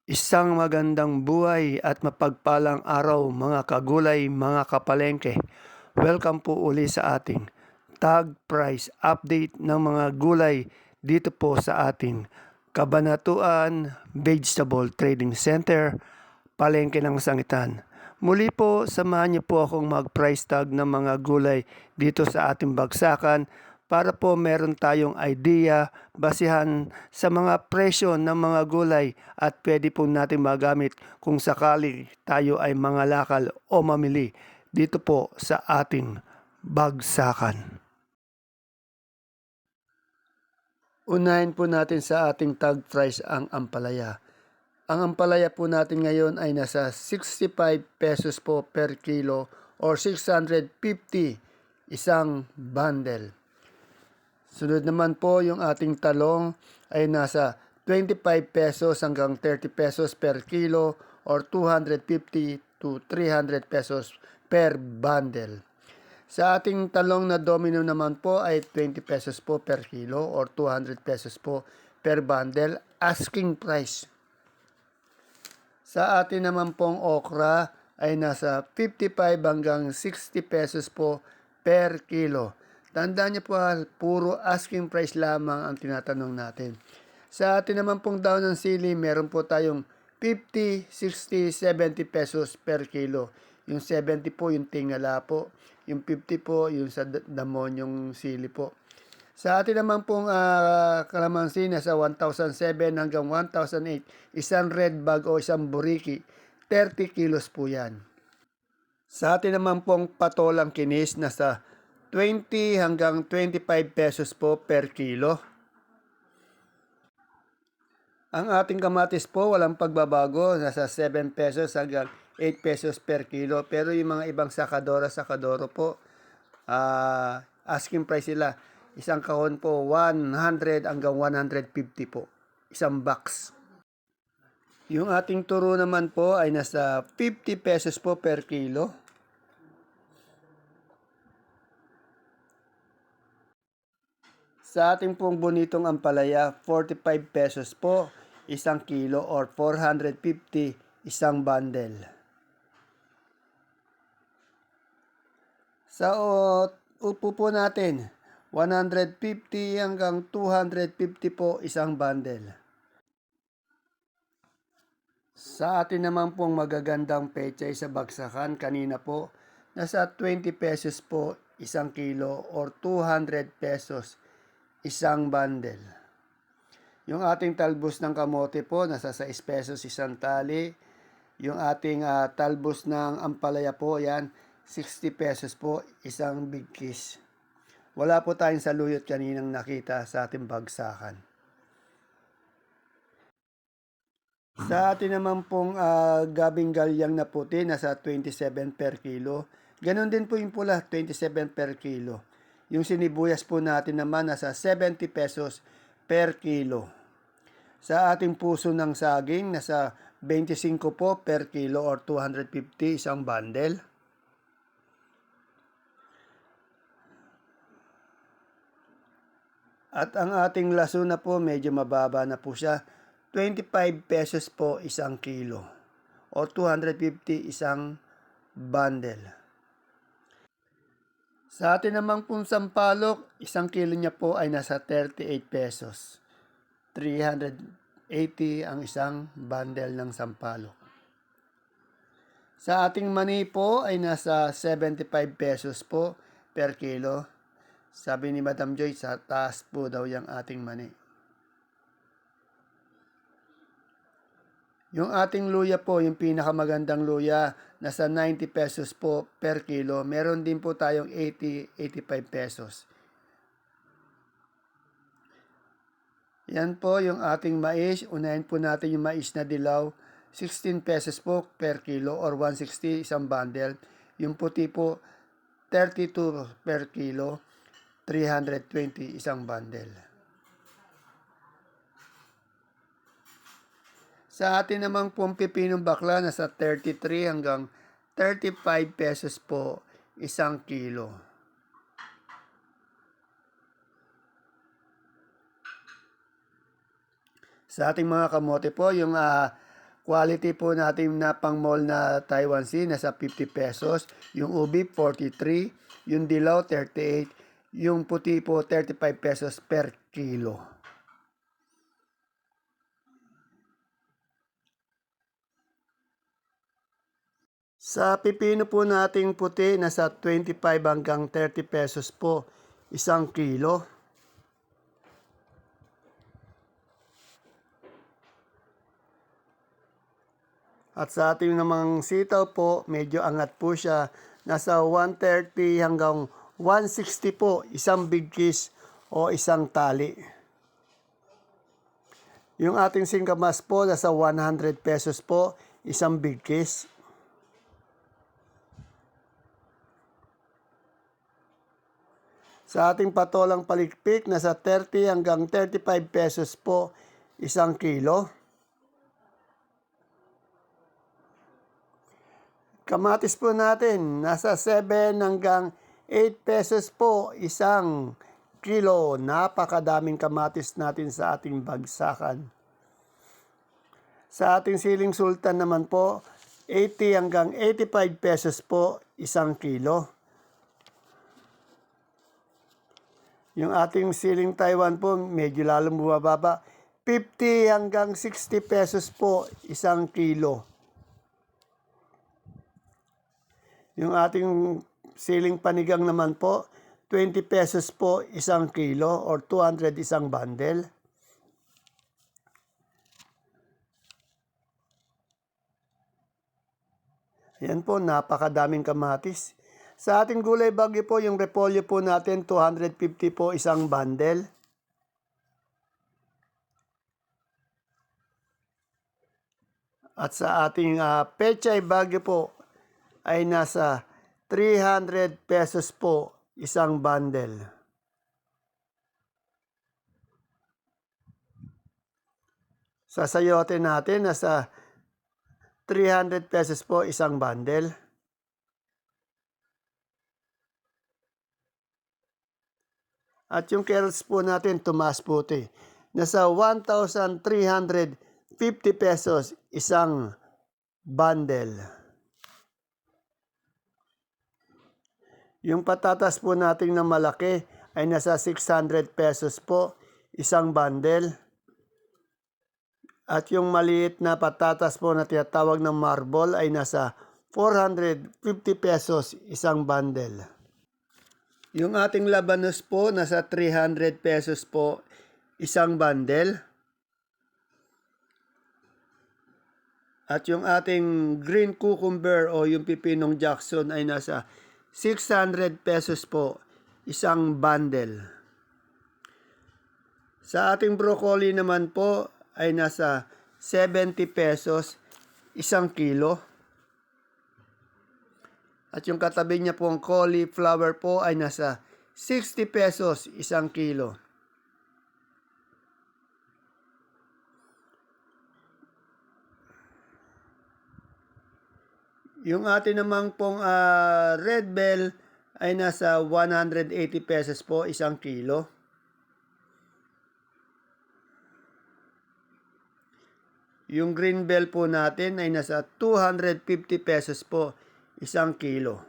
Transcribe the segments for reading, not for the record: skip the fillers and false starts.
Isang magandang buhay at mapagpalang araw mga kagulay, mga kapalengke. Welcome po uli sa ating tag price update ng mga gulay dito po sa ating Kabanatuan Vegetable Trading Center, Palengke ng Sangitan. Muli po, samahan niyo po akong mag-price tag ng mga gulay dito sa ating bagsakan para po meron tayong idea basihan sa mga presyo ng mga gulay at pwede po natin magamit kung sakali tayo ay mangalakal o mamili dito po sa ating bagsakan. Unahin po natin sa ating tag price ang ampalaya. Ang ampalaya po natin ngayon ay nasa 65 pesos po per kilo or 650 isang bundle. Sunod naman po yung ating talong ay nasa 25 pesos hanggang 30 pesos per kilo or 250 to 300 pesos per bundle. Sa ating talong na domino naman po ay 20 pesos po per kilo or 200 pesos po per bundle, asking price. Sa atin naman pong okra ay nasa 55 hanggang 60 pesos po per kilo. Tandaan niyo po, puro asking price lamang ang tinatanong natin. Sa atin naman pong daon ng sili, meron po tayong 50, 60, 70 pesos per kilo. Yung 70 po yung tingala po. Yung 50 po yung sa damon yung sili po. Sa atin naman pong kalamansi, nasa 1,007 hanggang 1,008. Isang red bag o isang buriki, 30 kilos po yan. Sa atin naman pong patolang kinis, nasa 20 hanggang 25 pesos po per kilo. Ang ating kamatis po, walang pagbabago, nasa 7 pesos hanggang 8 pesos per kilo. Pero yung mga ibang sakadoro po, asking price sila. Isang kahon po, 100 hanggang 150 po. Isang box. Yung ating turo naman po ay nasa 50 pesos po per kilo. Sa ating pong bonitong ampalaya, 45 pesos po isang kilo or 450 isang bundle. Sa upo po natin, 150 hanggang 250 po isang bundle. Sa atin naman pong magagandang pechay sa bagsakan, kanina po, nasa 20 pesos po isang kilo or 200 pesos isang bundle. Yung ating talbos ng kamote po, nasa 6 pesos isang tali. Yung ating talbos ng ampalaya po, yan, 60 pesos po isang big kiss. Wala po tayong saluyot kaninang nakita sa ating bagsakan. Sa atin naman pong gabing galyang na puti, nasa 27 per kilo. Ganon din po yung pula, 27 per kilo. Yung sinibuyas po natin naman, nasa 70 pesos per kilo. Sa ating puso ng saging, nasa 25 po per kilo or 250 isang bundle. At ang ating laso na po, medyo mababa na po siya. 25 pesos po isang kilo o 250 isang bundle. Sa atin namang pong sampalok, isang kilo niya po ay nasa 38 pesos. 380 ang isang bundle ng sampalok. Sa ating mani po ay nasa 75 pesos po per kilo. Sabi ni Madam Joy, sa taas po daw yung ating mani. Yung ating luya po, yung pinakamagandang luya, nasa 90 pesos po per kilo. Meron din po tayong 80-85 pesos. Yan po yung ating mais. Unahin po natin yung mais na dilaw. 16 pesos po per kilo or 160 isang bundle. Yung puti po, 32 per kilo, 320 isang bundle. Sa atin namang pong pipinong bakla, nasa 33 hanggang 35 pesos po isang kilo. Sa ating mga kamote po, yung quality po natin na pang mall na Taiwan Sea, nasa 50 pesos. Yung ubi, 43. Yung dilaw, 38. Yung puti po, 35 pesos per kilo. Sa pipino po nating puti, nasa 25 hanggang 30 pesos po isang kilo. At sa ating namang sitaw po, medyo angat po siya. Nasa 130 hanggang 160 po isang bigkis o isang tali. Yung ating singkamas po, nasa 100 pesos po isang bigkis. Sa ating patolang palikpik, nasa 30 hanggang 35 pesos po isang kilo. Kamatis po natin, nasa 7 hanggang 8 pesos po isang kilo. Napakadaming kamatis natin sa ating bagsakan. Sa ating siling sultan naman po, 80 hanggang 85 pesos po isang kilo. Yung ating siling Taiwan po, medyo lalong bumababa. 50 hanggang 60 pesos po isang kilo. Yung ating siling panigang naman po, 20 pesos po isang kilo or 200 isang bundle. Ayan po, napakadaming kamatis. Sa ating gulay bagyo po, yung repolyo po natin, 250 po isang bundle. At sa ating pechay bagyo po, ay nasa 300 pesos po isang bundle. Sa sayote natin, nasa 300 pesos po isang bundle. At yung carrots po natin, tumaas po ito eh. Nasa 1,350 pesos isang bundle. Yung patatas po natin na malaki ay nasa 600 pesos po isang bundle. At yung maliit na patatas po na tinatawag ng marble ay nasa 450 pesos isang bundle. Yung ating labanos po, nasa 300 pesos po isang bundle. At yung ating green cucumber o yung pipinong Jackson ay nasa 600 pesos po isang bundle. Sa ating broccoli naman po ay nasa 70 pesos isang kilo. At yung katabi niya pong cauliflower po ay nasa 60 pesos isang kilo. Yung atin namang pong red bell ay nasa 180 pesos po isang kilo. Yung green bell po natin ay nasa 250 pesos po isang kilo.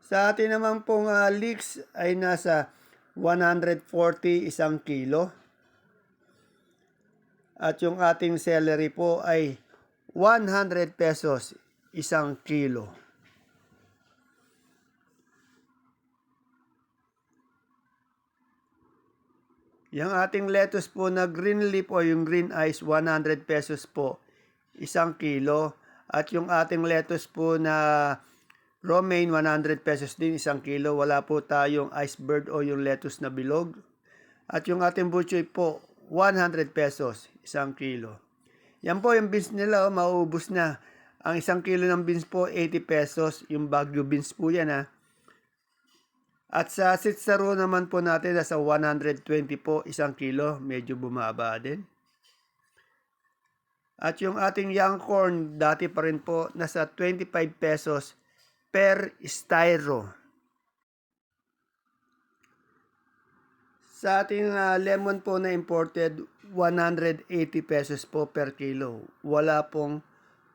Sa atin naman pong leeks ay nasa 140 isang kilo. At yung ating celery po ay 100 pesos isang kilo. Yung ating lettuce po na green leaf o yung green eyes, 100 pesos po isang kilo. At yung ating lettuce po na romaine, 100 pesos din isang kilo. Wala po tayong iceberg o yung lettuce na bilog. At yung ating butchoy po, 100 pesos isang kilo. Yan po yung beans nila, mauubos na. Ang isang kilo ng beans po, 80 pesos. Yung Baguio beans po yan ha. At sa sitsaro naman po natin, nasa 120 po isang kilo. Medyo bumaba din. At yung ating young corn, dati pa rin po, nasa 25 pesos per styro. Sa ating lemon po na imported, 180 pesos po per kilo. Wala pong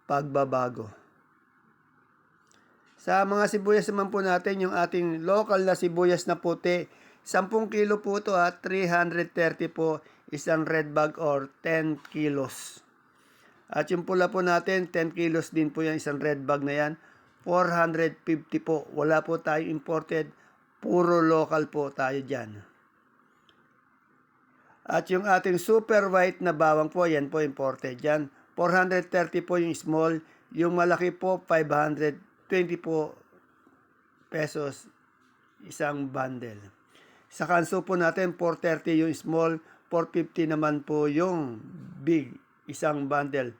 pagbabago. Sa mga sibuyas naman po natin, yung ating local na sibuyas na puti, 10 kilo po ito 330 po isang red bag or 10 kilos. At yung pula po natin, 10 kilos din po yan, isang red bag na yan, 450 po. Wala po tayo imported, puro local po tayo dyan. At yung ating super white na bawang po, yan po imported yan. 430 po yung small, yung malaki po 520 po pesos isang bundle. Sa kanso po natin 430 yung small, 450 naman po yung big isang bundle.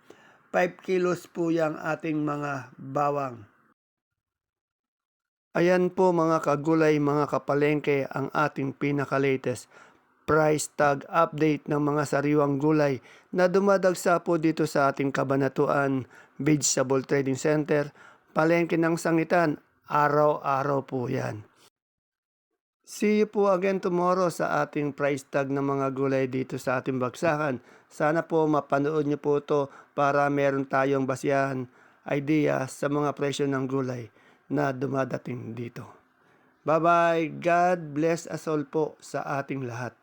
5 kilos po yung ating mga bawang. Ayan po mga kagulay, mga kapalengke, ang ating pinaka-latest price tag update ng mga sariwang gulay na dumadagsa po dito sa ating Kabanatuan Vegetable Trading Center, Palengke ng Sangitan, araw-araw po yan. See you po again tomorrow sa ating price tag ng mga gulay dito sa ating baksakan. Sana po mapanood niyo po ito para meron tayong basihan, idea sa mga presyo ng gulay na dumadating dito. Bye-bye. God bless us all po sa ating lahat.